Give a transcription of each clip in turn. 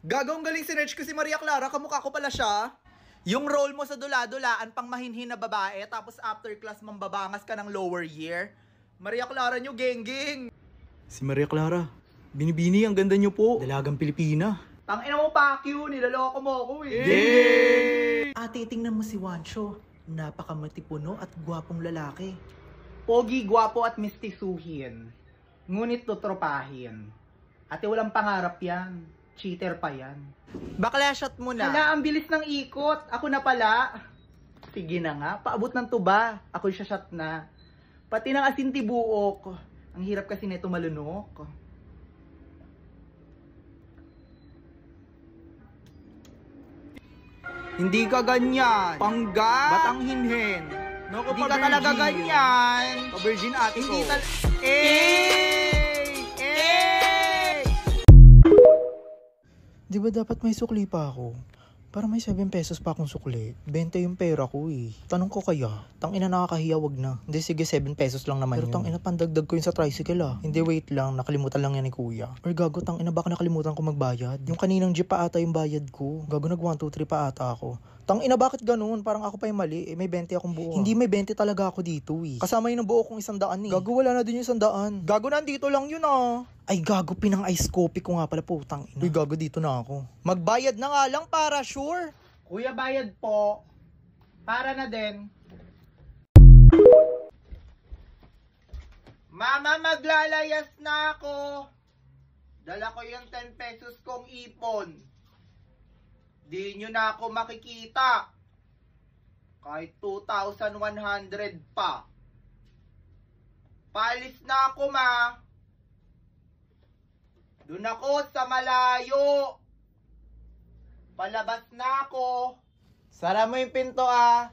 Gagawang galing sinerch ko si Maria Clara, kamukha ko pala siya. Yung role mo sa dula-dulaan, pang mahinhin na babae, tapos after class mambabangas ka ng lower year. Maria Clara nyo, geng-geng. Si Maria Clara, binibini, ang ganda nyo po. Dalagang Pilipina. Tangina mo, Pacquiao, nilaloko mo ako eh. Geng! Ate, tingnan mo si Juancho. Napakamatipuno at gwapong lalaki. Pogi, gwapo at mistisuhin. Ngunit tutropahin. Ate, walang pangarap yan. Cheater pa yan. Bakla, shot mo na. Hala, ang bilis ng ikot. Ako na pala. Sige na nga, paabot ng tuba. Ako siya shot na. Pati ng asintibuok. Ang hirap kasi neto malunok. Hindi ka ganyan. Pangga. Batang hinhin. Naku, hindi ka talaga ganyan. Pa-virgin ate ko. Di ba dapat may sukli pa ako? Para may 7 pesos pa akong sukli. 20 yung pera ko eh. Tanong ko kaya, tangina nakakahiya, wag na. Hindi, sige 7 pesos lang naman. Pero tangina pandagdag ko yun sa tricycle ah. Hindi, wait lang, nakalimutan lang yan ni kuya. Or gago, tangina baka nakalimutan ko magbayad. Yung kaninang jeep pa ata yung bayad ko. Gago, nag 1, 2, 3 pa ata ako. Tangina, bakit ganun? Parang ako pa yung mali. Eh, may 20 akong buo. Hindi, may 20 talaga ako dito eh. Kasama yun ang buo kong 100 eh. Gago, wala na din yung 100. Gago, nandito lang yun ah. Ay gago, pinang ice coffee ko nga pala, putang ina. Uy gago, dito na ako. Magbayad na nga lang para sure. Kuya, bayad po. Para na din. Mama, maglalayas na ako. Dala ko yung 10 pesos kong ipon. Di nyo na ako makikita. Kahit 2,100 pa. Paalis na ako, ma. Doon ako sa malayo. Palabas na ako. Sara mo yung pinto ah.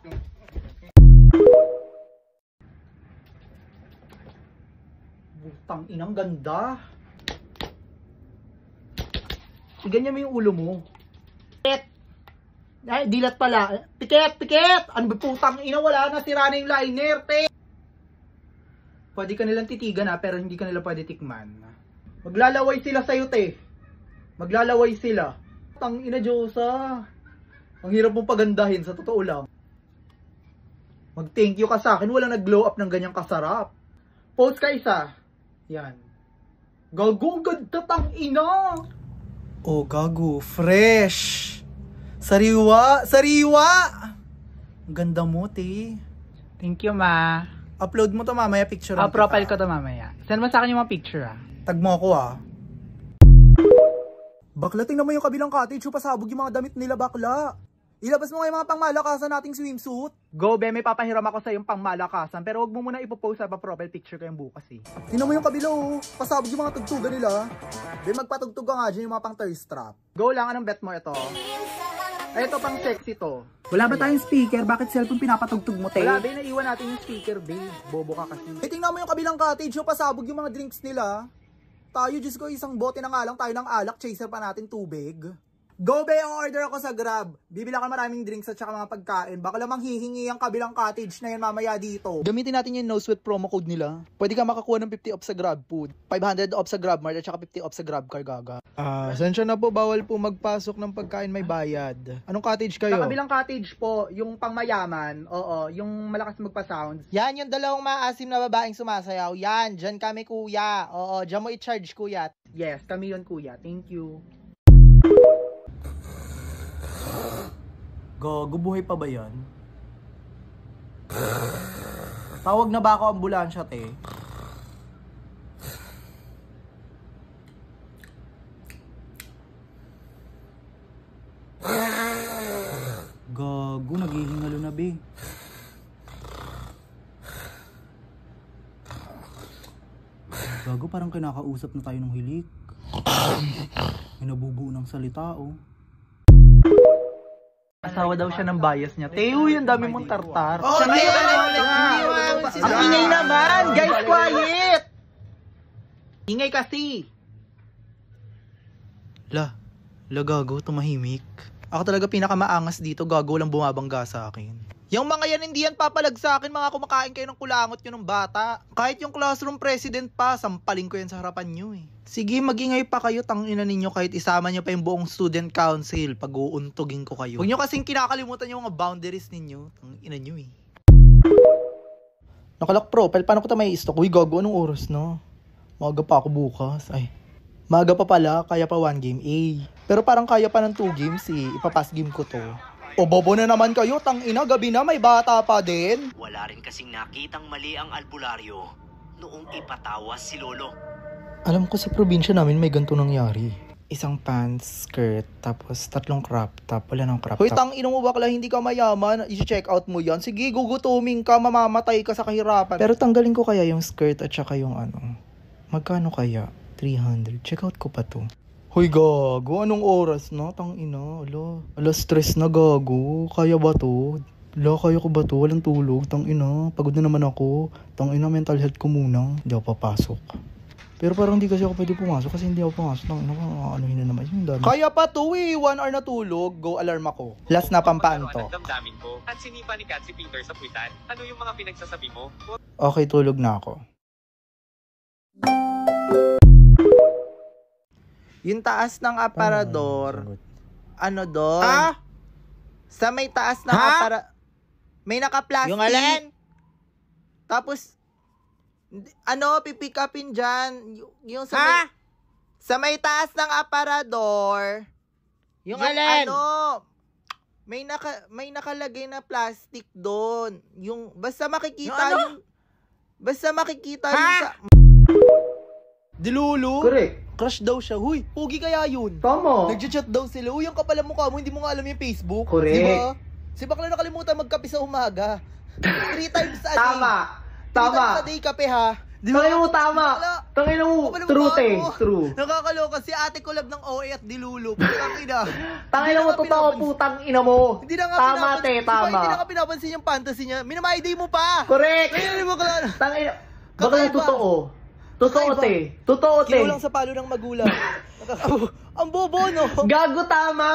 Butang inang ganda. Ganyan mo yung ulo mo. Tiket. Ay, dilat pala. Tiket, tiket. Ano ba putang ina, wala na, sira na yung liner. Pwede ka nilang titigan ha, pero hindi ka nila pwede tikman. Maglalaway sila sa'yo, te. Maglalaway sila. Tang ina, Diyosa. Ang hirap mong pagandahin, sa totoo lang. Mag-thank you ka sa akin. Walang nag-glow up ng ganyang kasarap. Post ka isa. Yan. Gago, ganda, tang ina. Oh, gago. Fresh. Sariwa. Sariwa. Ang ganda mo, te. Thank you, ma. Upload mo to mamaya, picture. Profile ko to mamaya. Send mo sa akin yung mga picture, ah. Tag mo ako ah. Bakla, tingnan mo yung kabilang cottage. Pasabog yung mga damit nila, bakla. Ilabas mo nga yung mga pangmalakasan nating swimsuit. Go, be, may papahiram ako sa yung pangmalakasan. Pero wag mo muna ipopost sa profile picture ko yung bukas eh. Tingnan mo yung kabila oh. Pasabog yung mga tugtugan nila. Be, magpatugtog ka nga dyan yung mga pang thirst trap. Go lang, anong bet mo ito? Ay, ito pang sexy to. Wala ba tayong speaker? Bakit cellphone pinapatugtog mo, te? Wala, be, naiwan natin yung speaker, be. Bobo ka kasi. Eh, tingnan mo yung kabilang cottage. Pasabog yung mga drinks nila. Tayo, Diyos ko, isang bote na nga lang tayo ng alak, chaser pa natin tubig. Go, be, order ako sa Grab. Bibili ako maraming drinks at saka mga pagkain. Baka lamang hihingi ang kabilang cottage na yan mamaya dito. Gamitin natin yung no-sweat promo code nila. Pwede ka makakuha ng 50 off sa Grab Food, 500 off sa Grab Mart at saka 50 off sa Grab Car, gaga. Sensya na po, bawal po magpasok ng pagkain may bayad. Anong cottage kayo? Sa kabilang cottage po, yung pangmayaman, oo, yung malakas magpa-sounds. Yan, yung dalawang maasim na babaeng sumasayaw. Yan, dyan kami kuya. Oo, dyan mo i-charge kuya. Yes, kami yun kuya. Thank you. Gago, buhay pa ba yan? Tawag na ba ako ambulansya, te? Gago, naghihingalo na, be. Gago, parang kinakausap na tayo ng hilik. May nabubuo ng salita, oh. Asawa daw siya ng bias niya. Teo, yung dami mong tartar. Oh, siya ngayon, ang ingay naman! Guys, quiet! Ingay kasi! La gago, tumahimik. Ako talaga pinakamaangas dito, gago lang bumabangga sa akin. Yung mga yan, hindi yan papalag sa akin, mga kumakain kayo ng kulangot nyo ng bata. Kahit yung classroom president pa, sampaling ko yan sa harapan nyo eh. Sige, magingay pa kayo, tangina ninyo kahit isama nyo pa yung buong student council, pag-uuntugin ko kayo. Huwag nyo kasing kinakalimutan yung mga boundaries ninyo, tangina nyo eh. Nakalock profile, paano ko ito may stock? Uy, gago, anong oras na? Maaga pa ako bukas, ay. Maaga pa pala, kaya pa 1 game A. Pero parang kaya pa ng 2 games eh, ipapass game ko to. O bobo na naman kayo, tangina, gabi na, may bata pa din. Wala rin kasing nakitang mali ang albularyo noong ipatawas si Lolo. Alam ko sa probinsya namin may ganito nangyari. Isang pants, skirt, tapos 3 crop top, wala ng crop top. Hoy, tangina mo bakla, hindi ka mayaman, i-check out mo yan. Sige, gugutuming ka, mamamatay ka sa kahirapan. Pero tanggalin ko kaya yung skirt at saka yung ano. Magkano kaya? 300. Check out ko pa to. Hoy, gago, anong oras na? Tangina, ala stress na gago. Kaya ba to? Kaya ko ba to? Walang tulog, tangina. Pagod na naman ako. Tangina, mental health ko muna. Hindi ako papasok. Pero parang hindi kasi ako pwede pumasok kasi hindi ako pumasok. Tangina, anuhin na naman yung dami. Kaya pa to eh, 1 hour na tulog. Go alarm ako. Last na pampaan to. Damdamin ko. At sinipa ni Kat si Peter sa puwitan. Ano yung mga pinagsasabi mo? Okay, tulog na ako. Yung taas ng aparador, ano doon? Sa may taas ng may naka-plastic. Yung alin? Tapos, ano, pipick upin dyan. Yung sa may taas ng aparador. Yung alin? Ano, may nakalagay na plastic doon. Yung, basta makikita yung, yung sa... Dilulu? Correct. Crush daw siya. Huy, pogi kaya yun. Tama. Nag-chat daw sila. Uy, ang kapal ang mukha mo, hindi mo nga alam yung Facebook. Correct. Diba? Si bakla nakalimutan magkape sa umaga. 3 times a day. Tama. 3 times a day kape ha. Diba? Tangin mo tama. Tangin mo. True. Nakakaloka. Si ate ko lab ng OA at Dilulu. Putang ina. Tangin mo, totoo putang ina mo. Hindi na nga tama, tama. Hindi na nga pinapansin yung fantasy niya. Minamay-day mo pa. Correct. Ayun, bakla. Tangin. Bakla totoo. Totoo, te. Kinulang sa palo ng magulang. Ang bobo, no? Gago, tama.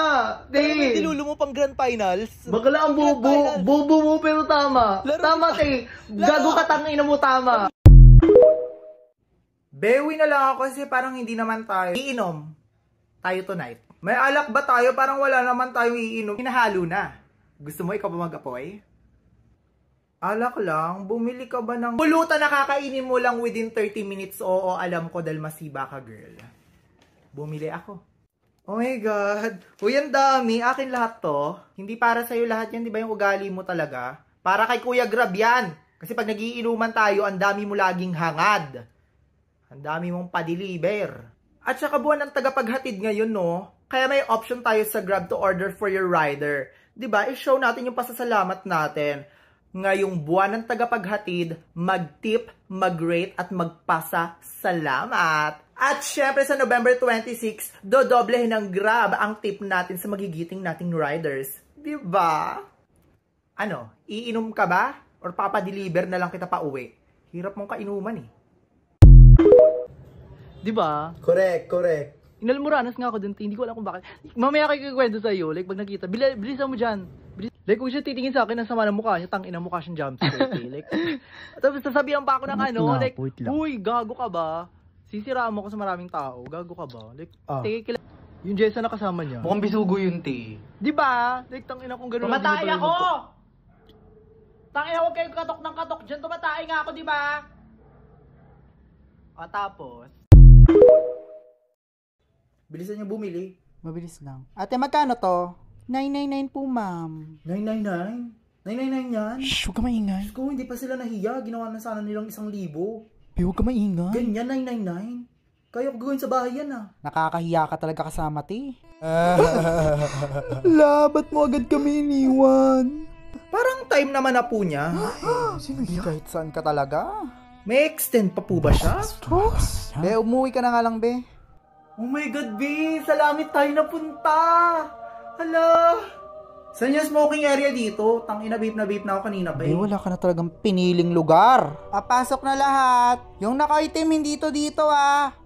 Te. Dilulo mo pang grand finals. Bakla ang bobo. Bobo mo, pero tama. Tama, te. Gago ka, tangina mo, tama. Bewi na lang ako kasi parang hindi naman tayo iinom tayo tonight. May alak ba tayo? Parang wala naman tayong iinom. Hinahalo na. Gusto mo ikaw ba mag-apoy? Alak lang, bumili ka ba ng pulutan na kakainin mo lang within 30 minutes? Oo, alam ko dahil masiba ka, girl. Bumili ako. Oh my God. Uy, ang dami. Akin lahat to. Hindi para sa'yo lahat yan, di ba yung ugali mo talaga? Para kay Kuya Grab yan. Kasi pag nagiinuman tayo, ang dami mo laging hangad. Ang dami mong pa-deliver. At saka buwan ng tagapaghatid ngayon, no? Kaya may option tayo sa Grab to order for your rider. Di ba? I-show natin yung pasasalamat natin. Ngayong buwan ng tagapaghatid, mag-tip, mag-rate at magpasa salamat. At syempre sa November 26, dodoblehin ng Grab ang tip natin sa magigiting nating riders. Diba? Ano, iinom ka ba? Or papadeliver na lang kita pa uwi? Hirap mong kainuman eh. Diba? Correct. Inalmuranas nga ako dun, hindi ko alam kung bakit. Mamaya kayo kwento sa'yo, like pag nakita, bilisan mo dyan. Like kung siya titingin sa akin, ang sama ng mukha niya, tangina mukha siyang jumpsuit. Like, tapos sasabihan pa ako ng ano, like, uy, gago ka ba? Sisiraan mo ko sa maraming tao, gago ka ba? Like, tigil yung Jessa na kasama niya. Mukhang bisugo yun, te. Diba? Like, tangina kung gano'n. Tumatay ako! Tangina, huwag kayong katok ng katok dyan, tumatay nga ako, diba? O tapos, Bilisan niyo bumili. mabilis lang. Ate, magkano to? 999 po, ma'am. 999? 999 yan? Shh, huwag ka maingay. Diyos ko, hindi pa sila nahiya. Ginawa na sana nilang 1,000. Be, huwag ka maingay. Ganyan, 999? Kaya ko gawin sa bahay yan ah. Nakakahiya ka talaga kasama, te. Ba't mo agad kami iniwan? Parang time naman na po niya. Sino yan? Kahit saan ka talaga. May extend pa po ba siya? Be, umuwi ka na nga lang, be. Oh my God, B! Sa langit tayo napunta! Hala! Saan yung smoking area dito? Tangina, vape na ako kanina ba Be, wala ka na talagang piniling lugar. Papasok na lahat. Yung naka-itim, hindi to dito ah.